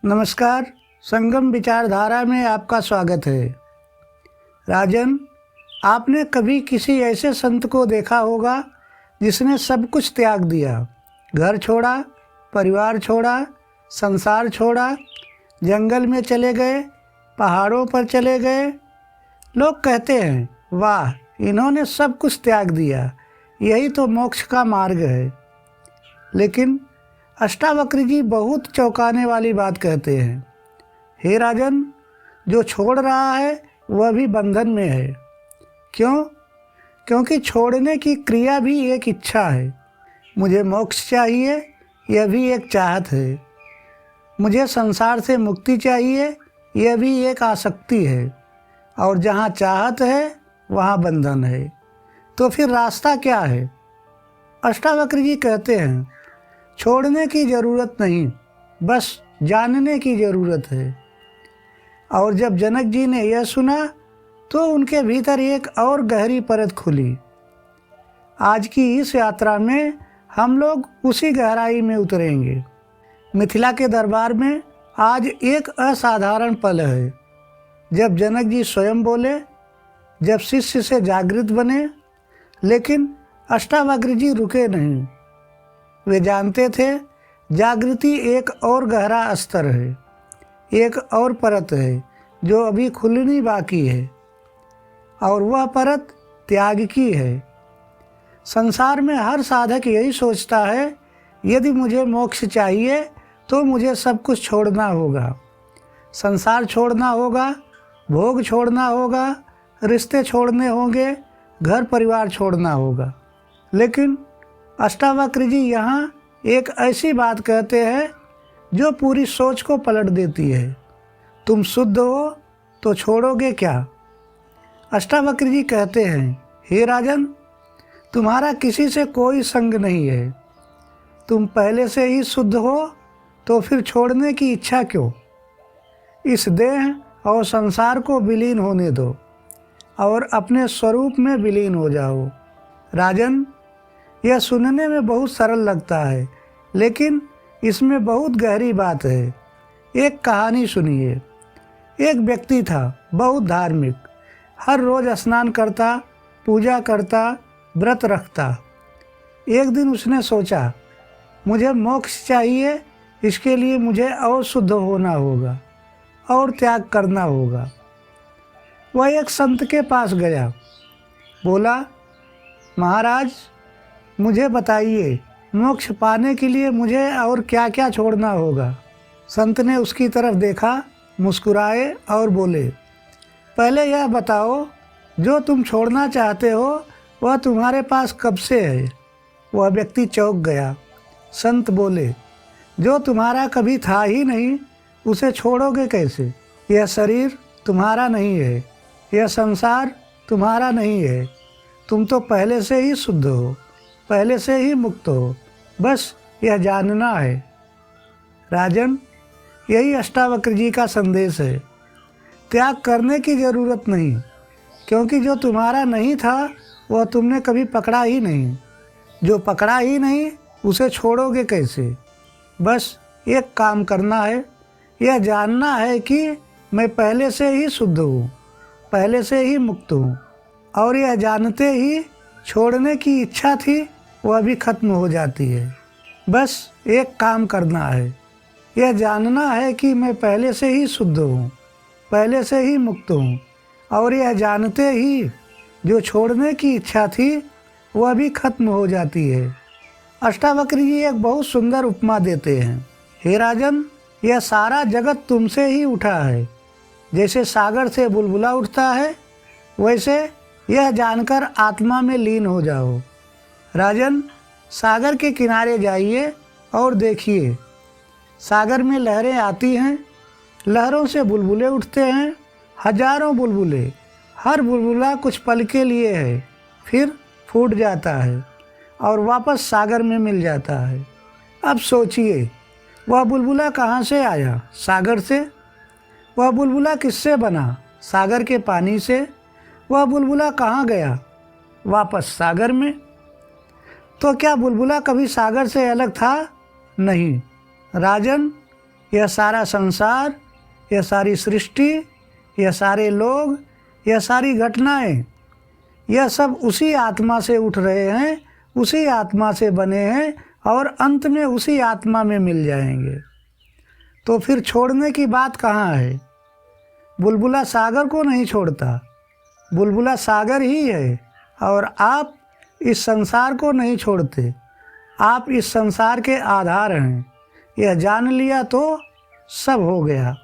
नमस्कार। संगम विचारधारा में आपका स्वागत है। राजन, आपने कभी किसी ऐसे संत को देखा होगा जिसने सब कुछ त्याग दिया, घर छोड़ा, परिवार छोड़ा, संसार छोड़ा, जंगल में चले गए, पहाड़ों पर चले गए। लोग कहते हैं, वाह, इन्होंने सब कुछ त्याग दिया, यही तो मोक्ष का मार्ग है। लेकिन अष्टावक्र जी बहुत चौंकाने वाली बात कहते हैं। हे राजन, जो छोड़ रहा है वह भी बंधन में है। क्यों? क्योंकि छोड़ने की क्रिया भी एक इच्छा है। मुझे मोक्ष चाहिए, यह भी एक चाहत है। मुझे संसार से मुक्ति चाहिए, यह भी एक आसक्ति है। और जहाँ चाहत है वहाँ बंधन है। तो फिर रास्ता क्या है? अष्टावक्र जी कहते हैं, छोड़ने की ज़रूरत नहीं, बस जानने की ज़रूरत है। और जब जनक जी ने यह सुना तो उनके भीतर एक और गहरी परत खुली। आज की इस यात्रा में हम लोग उसी गहराई में उतरेंगे। मिथिला के दरबार में आज एक असाधारण पल है, जब जनक जी स्वयं बोले, जब शिष्य से जागृत बने। लेकिन अष्टावक्र जी रुके नहीं। वे जानते थे जागृति एक और गहरा स्तर है, एक और परत है जो अभी खुलनी बाकी है। और वह परत त्याग की है। संसार में हर साधक यही सोचता है, यदि मुझे मोक्ष चाहिए तो मुझे सब कुछ छोड़ना होगा। संसार छोड़ना होगा, भोग छोड़ना होगा, रिश्ते छोड़ने होंगे, घर परिवार छोड़ना होगा। लेकिन अष्टावक्र जी यहाँ एक ऐसी बात कहते हैं जो पूरी सोच को पलट देती है। तुम शुद्ध हो तो छोड़ोगे क्या? अष्टावक्र जी कहते हैं, हे राजन, तुम्हारा किसी से कोई संग नहीं है। तुम पहले से ही शुद्ध हो तो फिर छोड़ने की इच्छा क्यों? इस देह और संसार को विलीन होने दो और अपने स्वरूप में विलीन हो जाओ। राजन, यह सुनने में बहुत सरल लगता है, लेकिन इसमें बहुत गहरी बात है। एक कहानी सुनिए। एक व्यक्ति था, बहुत धार्मिक, हर रोज़ स्नान करता, पूजा करता, व्रत रखता। एक दिन उसने सोचा, मुझे मोक्ष चाहिए, इसके लिए मुझे और शुद्ध होना होगा और त्याग करना होगा। वह एक संत के पास गया। बोला, महाराज, मुझे बताइए, मोक्ष पाने के लिए मुझे और क्या क्या छोड़ना होगा? संत ने उसकी तरफ देखा, मुस्कुराए और बोले, पहले यह बताओ, जो तुम छोड़ना चाहते हो वह तुम्हारे पास कब से है? वह व्यक्ति चौंक गया। संत बोले, जो तुम्हारा कभी था ही नहीं, उसे छोड़ोगे कैसे? यह शरीर तुम्हारा नहीं है, यह संसार तुम्हारा नहीं है। तुम तो पहले से ही शुद्ध हो, पहले से ही मुक्त हो, बस यह जानना है। राजन, यही अष्टावक्र जी का संदेश है। त्याग करने की ज़रूरत नहीं, क्योंकि जो तुम्हारा नहीं था वह तुमने कभी पकड़ा ही नहीं। जो पकड़ा ही नहीं उसे छोड़ोगे कैसे? बस एक काम करना है, यह जानना है कि मैं पहले से ही शुद्ध हूँ, पहले से ही मुक्त हूँ। और यह जानते ही छोड़ने की इच्छा थी वह भी खत्म हो जाती है। बस एक काम करना है, यह जानना है कि मैं पहले से ही शुद्ध हूँ, पहले से ही मुक्त हूँ। और यह जानते ही जो छोड़ने की इच्छा थी वह भी खत्म हो जाती है। अष्टावक्र जी एक बहुत सुंदर उपमा देते हैं। हे राजन, यह सारा जगत तुमसे ही उठा है। जैसे सागर से बुलबुला उठता है, वैसे यह जानकर आत्मा में लीन हो जाओ। राजन, सागर के किनारे जाइए और देखिए, सागर में लहरें आती हैं, लहरों से बुलबुले उठते हैं, हजारों बुलबुले। हर बुलबुला कुछ पल के लिए है, फिर फूट जाता है और वापस सागर में मिल जाता है। अब सोचिए, वह बुलबुला कहाँ से आया? सागर से। वह बुलबुला किससे बना? सागर के पानी से। वह बुलबुला कहाँ गया? वापस सागर में। तो क्या बुलबुला कभी सागर से अलग था? नहीं। राजन, यह सारा संसार, यह सारी सृष्टि, यह सारे लोग, यह सारी घटनाएं, यह सब उसी आत्मा से उठ रहे हैं, उसी आत्मा से बने हैं और अंत में उसी आत्मा में मिल जाएंगे। तो फिर छोड़ने की बात कहाँ है? बुलबुला सागर को नहीं छोड़ता, बुलबुला सागर ही है। और आप इस संसार को नहीं छोड़ते, आप इस संसार के आधार हैं। यह जान लिया तो सब हो गया।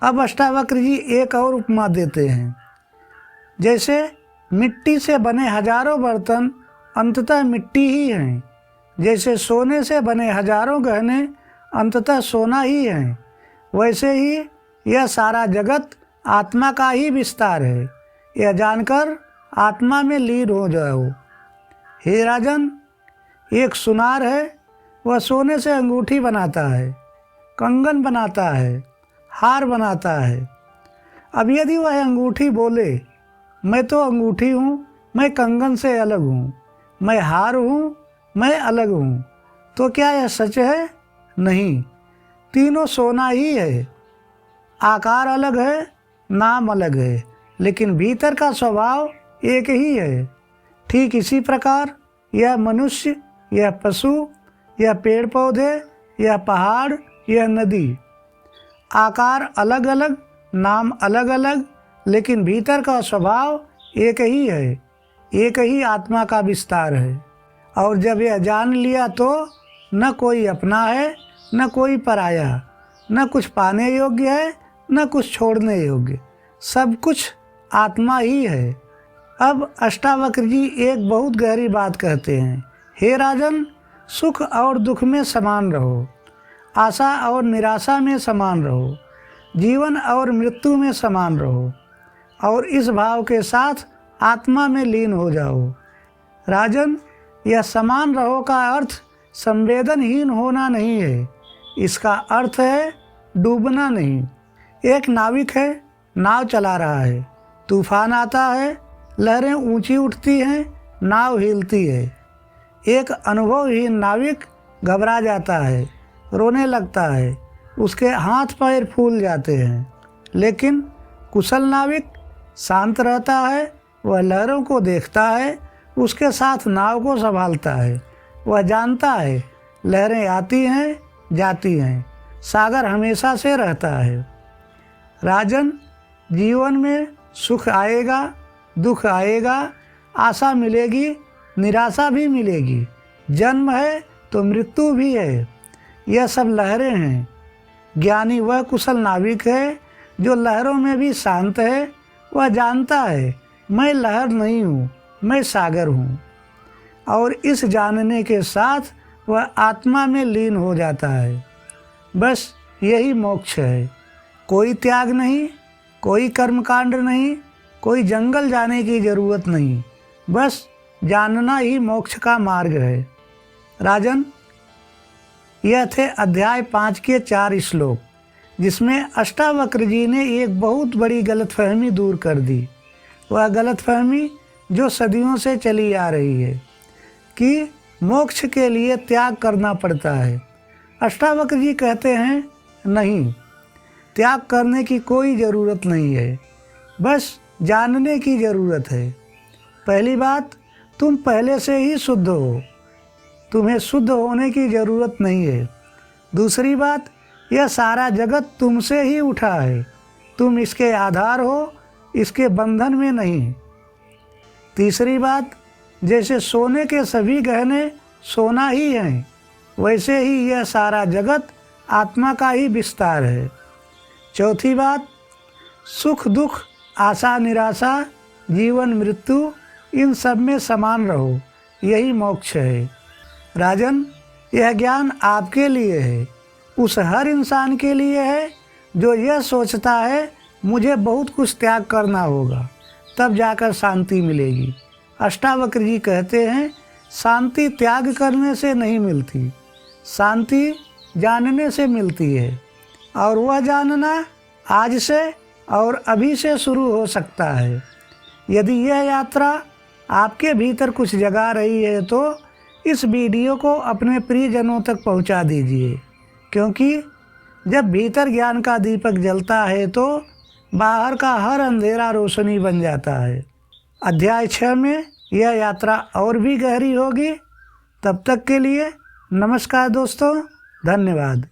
अब अष्टावक्र जी एक और उपमा देते हैं। जैसे मिट्टी से बने हजारों बर्तन अंततः मिट्टी ही हैं, जैसे सोने से बने हजारों गहने अंततः सोना ही हैं, वैसे ही यह सारा जगत आत्मा का ही विस्तार है। यह जानकर आत्मा में लीन हो जाओ। हे राजन, एक सुनार है, वह सोने से अंगूठी बनाता है, कंगन बनाता है, हार बनाता है। अब यदि वह अंगूठी बोले, मैं तो अंगूठी हूँ, मैं कंगन से अलग हूँ, मैं हार हूँ, मैं अलग हूँ, तो क्या यह सच है? नहीं, तीनों सोना ही है। आकार अलग है, नाम अलग है, लेकिन भीतर का स्वभाव एक ही है। ठीक इसी प्रकार यह मनुष्य, यह पशु, यह पेड़ पौधे, यह पहाड़, यह नदी, आकार अलग अलग, नाम अलग अलग, लेकिन भीतर का स्वभाव एक ही है, एक ही आत्मा का विस्तार है। और जब यह जान लिया तो न कोई अपना है, न कोई पराया, न कुछ पाने योग्य है, न कुछ छोड़ने योग्य, सब कुछ आत्मा ही है। अब अष्टावक्र जी एक बहुत गहरी बात कहते हैं। हे राजन, सुख और दुख में समान रहो, आशा और निराशा में समान रहो, जीवन और मृत्यु में समान रहो, और इस भाव के साथ आत्मा में लीन हो जाओ। राजन, यह समान रहो का अर्थ संवेदनहीन होना नहीं है, इसका अर्थ है डूबना नहीं। एक नाविक है, नाव चला रहा है, तूफान आता है, लहरें ऊंची उठती हैं, नाव हिलती है। एक अनुभवहीन नाविक घबरा जाता है, रोने लगता है, उसके हाथ पैर फूल जाते हैं। लेकिन कुशल नाविक शांत रहता है, वह लहरों को देखता है, उसके साथ नाव को संभालता है। वह जानता है लहरें आती हैं, जाती हैं, सागर हमेशा से रहता है। राजन, जीवन में सुख आएगा, दुख आएगा, आशा मिलेगी, निराशा भी मिलेगी, जन्म है तो मृत्यु भी है। यह सब लहरें हैं। ज्ञानी वह कुशल नाविक है जो लहरों में भी शांत है। वह जानता है मैं लहर नहीं हूँ, मैं सागर हूँ, और इस जानने के साथ वह आत्मा में लीन हो जाता है। बस यही मोक्ष है। कोई त्याग नहीं, कोई कर्मकांड नहीं, कोई जंगल जाने की जरूरत नहीं, बस जानना ही मोक्ष का मार्ग है। राजन, यह थे अध्याय 5 के 4 श्लोक, जिसमें अष्टावक्र जी ने एक बहुत बड़ी गलतफहमी दूर कर दी। वह गलतफहमी जो सदियों से चली आ रही है कि मोक्ष के लिए त्याग करना पड़ता है। अष्टावक्र जी कहते हैं नहीं, त्याग करने की कोई ज़रूरत नहीं है, बस जानने की ज़रूरत है। पहली बात, तुम पहले से ही शुद्ध हो, तुम्हें शुद्ध होने की ज़रूरत नहीं है। दूसरी बात, यह सारा जगत तुमसे ही उठा है, तुम इसके आधार हो, इसके बंधन में नहीं। तीसरी बात, जैसे सोने के सभी गहने सोना ही हैं, वैसे ही यह सारा जगत आत्मा का ही विस्तार है। चौथी बात, सुख दुख, आशा निराशा, जीवन मृत्यु, इन सब में समान रहो, यही मोक्ष है। राजन, यह ज्ञान आपके लिए है, उस हर इंसान के लिए है जो यह सोचता है मुझे बहुत कुछ त्याग करना होगा, तब जाकर शांति मिलेगी। अष्टावक्र जी कहते हैं शांति त्याग करने से नहीं मिलती, शांति जानने से मिलती है, और वह जानना आज से और अभी से शुरू हो सकता है। यदि यह यात्रा आपके भीतर कुछ जगा रही है तो इस वीडियो को अपने प्रियजनों तक पहुंचा दीजिए, क्योंकि जब भीतर ज्ञान का दीपक जलता है तो बाहर का हर अंधेरा रोशनी बन जाता है। अध्याय 6 में यह यात्रा और भी गहरी होगी। तब तक के लिए नमस्कार दोस्तों, धन्यवाद।